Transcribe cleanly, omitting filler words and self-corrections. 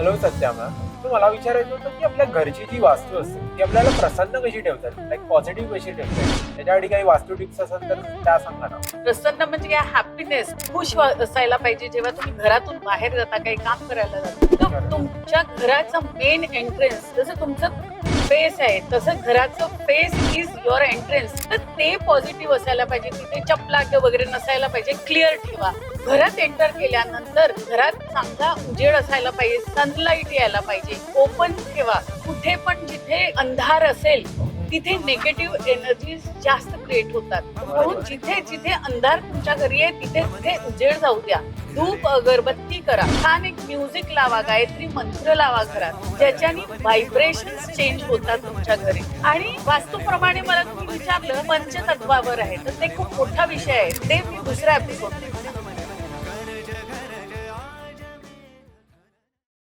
Hello Satya ma'am, मला विचारायचं होतं की आपल्या घरची जी वास्तू असते ती आपल्याला प्रसन्न कशी ठेवतात, लाईक पॉझिटिव्ह कशी ठेवतात, त्याच्यासाठी काही वास्तू टिप्स असेल तर त्या सांगा ना. प्रसन्न म्हणजे काय, हॅपीनेस, खुश असायला पाहिजे. जेव्हा तुम्ही घरातून बाहेर जाता, काही काम करायला जाता, तर तुमच्या घराचा मेन एंट्रन्स जसं तुमचं फेस आहे तसं घराचं फेस इज युअर एंट्रन्स, तर ते पॉझिटिव्ह असायला पाहिजे. तिथे चपला वगैरे नसायला पाहिजे. क्लिअर ठेवा. घरात एंटर केल्यानंतर घरात चांगला उजेड असायला पाहिजे, सनलाईट यायला पाहिजे. ओपन ठेवा. कुठे पण जिथे अंधार असेल तिथे निगेटिव्ह एनर्जी जास्त क्रिएट होतात. म्हणून जिथे जिथे अंधार तुमच्या घरी आहे तिथे तिथे उजेड जाऊ द्या. धूप अगरबत्ती करा. छान एक म्युझिक लावा, गायत्री मंत्र लावा घरात, ज्याच्याने व्हायब्रेशन चेंज होतात तुमच्या घरी. आणि वास्तूप्रमाणे मला तुम्ही विचारलं पंचतत्वावर आहे, तर ते खूप मोठा विषय आहे. ते मी दुसऱ्या एपिसोड